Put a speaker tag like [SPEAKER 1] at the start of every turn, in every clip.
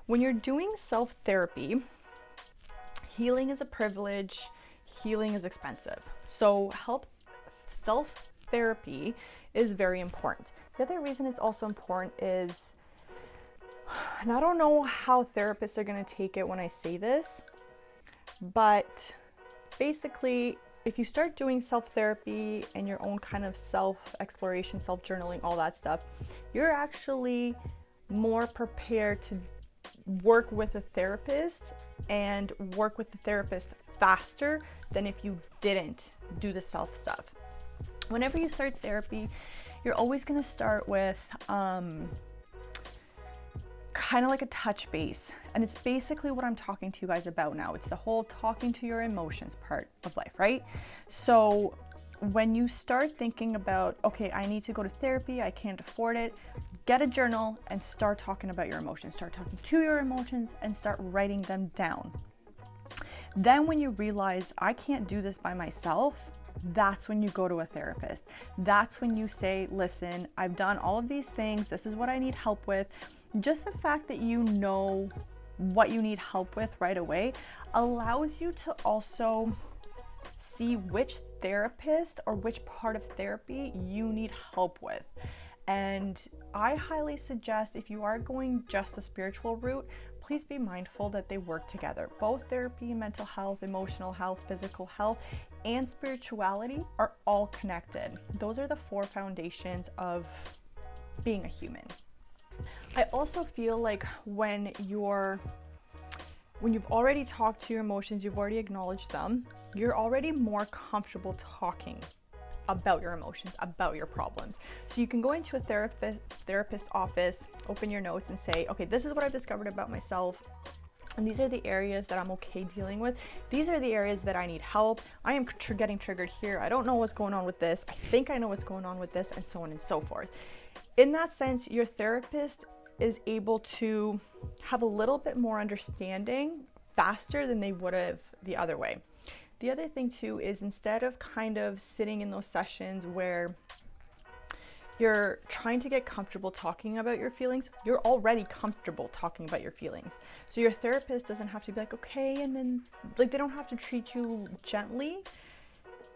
[SPEAKER 1] When you're doing self-therapy, healing is a privilege, healing is expensive. So self-therapy is very important. The other reason it's also important is, and I don't know how therapists are going to take it when I say this, but basically, if you start doing self-therapy and your own kind of self-exploration, self-journaling, all that stuff, you're actually more prepared to work with a therapist and work with the therapist faster than if you didn't do the self stuff. Whenever you start therapy, you're always going to start with kind of like a touch base. And it's basically what I'm talking to you guys about now. It's the whole talking to your emotions part of life, right? So when you start thinking about, okay, I need to go to therapy, I can't afford it, get a journal and start talking about your emotions. Start talking to your emotions and start writing them down. Then when you realize I can't do this by myself, that's when you go to a therapist. That's when you say, listen, I've done all of these things. This is what I need help with. Just the fact that you know what you need help with right away allows you to also see which therapist or which part of therapy you need help with. And I highly suggest, if you are going just the spiritual route, please be mindful that they work together. Both therapy, mental health, emotional health, physical health, and spirituality are all connected. Those are the 4 foundations of being a human. I also feel like when you've already talked to your emotions, you've already acknowledged them, you're already more comfortable talking about your emotions, about your problems. So you can go into a therapist office, open your notes and say, okay, this is what I've discovered about myself. And these are the areas that I'm okay dealing with. These are the areas that I need help. I am getting triggered here. I don't know what's going on with this. I think I know what's going on with this, and so on and so forth. In that sense, your therapist is able to have a little bit more understanding faster than they would have the other way. The other thing too is, instead of kind of sitting in those sessions where you're trying to get comfortable talking about your feelings, you're already comfortable talking about your feelings. So your therapist doesn't have to be like, okay, and then like they don't have to treat you gently.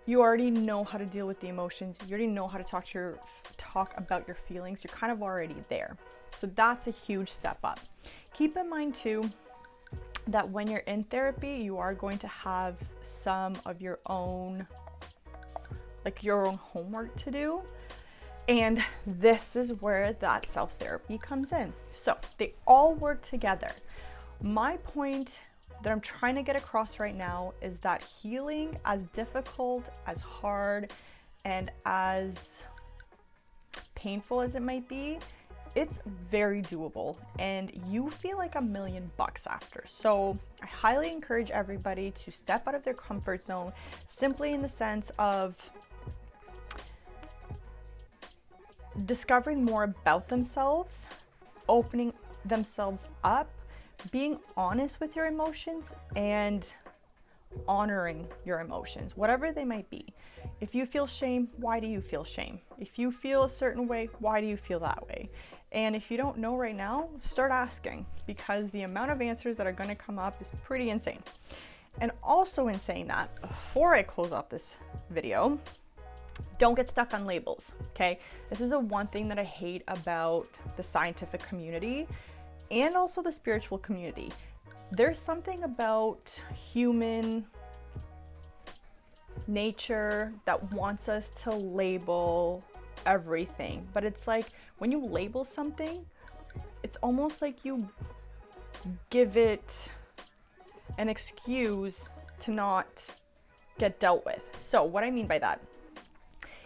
[SPEAKER 1] You already know how to deal with the emotions. You already know how to talk about your feelings. You're kind of already there. So that's a huge step up. Keep in mind too that when you're in therapy, you are going to have some of your own homework to do. And this is where that self-therapy comes in. So they all work together. My point that I'm trying to get across right now is that healing, as difficult, as hard, and as painful as it might be, it's very doable, and you feel like $1,000,000 after. So I highly encourage everybody to step out of their comfort zone, simply in the sense of discovering more about themselves, opening themselves up, being honest with your emotions, and honoring your emotions, whatever they might be. If you feel shame, why do you feel shame? If you feel a certain way, why do you feel that way? And if you don't know right now, start asking, because the amount of answers that are going to come up is pretty insane. And also, in saying that, before I close off this video, don't get stuck on labels, okay? This is the one thing that I hate about the scientific community and also the spiritual community. There's something about human nature that wants us to label everything, but it's like when you label something, it's almost like you give it an excuse to not get dealt with. So what I mean by that,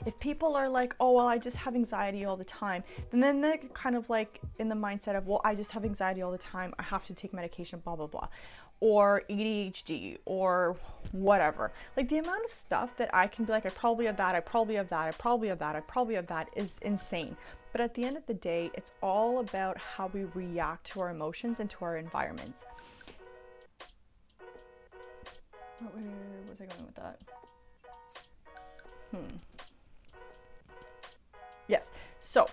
[SPEAKER 1] if people are like, oh, well, I just have anxiety all the time, then they're kind of like in the mindset of, well, I just have anxiety all the time, I have to take medication, blah, blah, blah. Or ADHD or whatever. Like the amount of stuff that I can be like, I probably have that, I probably have that, I probably have that, I probably have that is insane. But at the end of the day, it's all about how we react to our emotions and to our environments. Where was I going with that? Yes, so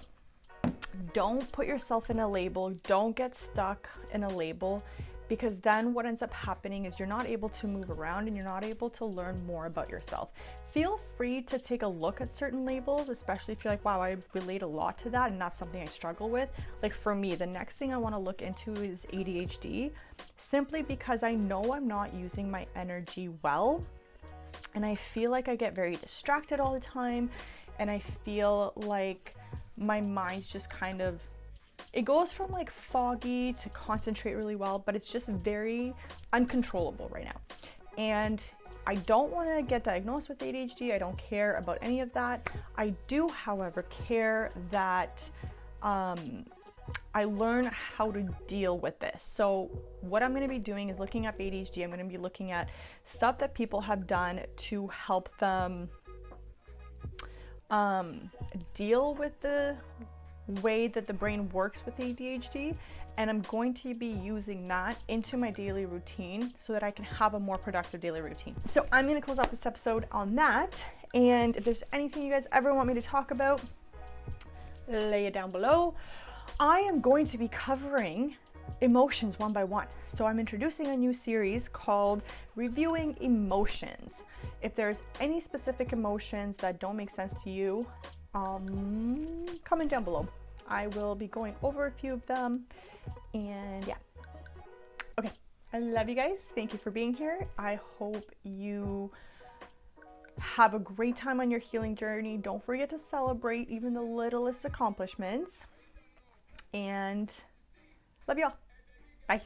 [SPEAKER 1] Don't put yourself in a label. Don't get stuck in a label, because then what ends up happening is you're not able to move around and you're not able to learn more about yourself. Feel free to take a look at certain labels, especially if you're like, wow, I relate a lot to that and that's something I struggle with. Like for me, the next thing I want to look into is ADHD, simply because I know I'm not using my energy well. And I feel like I get very distracted all the time. And I feel like my mind's just kind of, it goes from like foggy to concentrate really well, but it's just very uncontrollable right now. And I don't want to get diagnosed with ADHD. I don't care about any of that. I do, however, care that I learn how to deal with this. So what I'm going to be doing is looking up ADHD. I'm going to be looking at stuff that people have done to help them deal with the way that the brain works with ADHD, and I'm going to be using that into my daily routine so that I can have a more productive daily routine. So I'm going to close out this episode on that, and if there's anything you guys ever want me to talk about, lay it down below. I am going to be covering emotions one by one. So I'm introducing a new series called Reviewing Emotions. If there's any specific emotions that don't make sense to you, comment down below. I will be going over a few of them, and yeah. Okay, I love you guys. Thank you for being here. I hope you have a great time on your healing journey. Don't forget to celebrate even the littlest accomplishments, and love you all. Bye.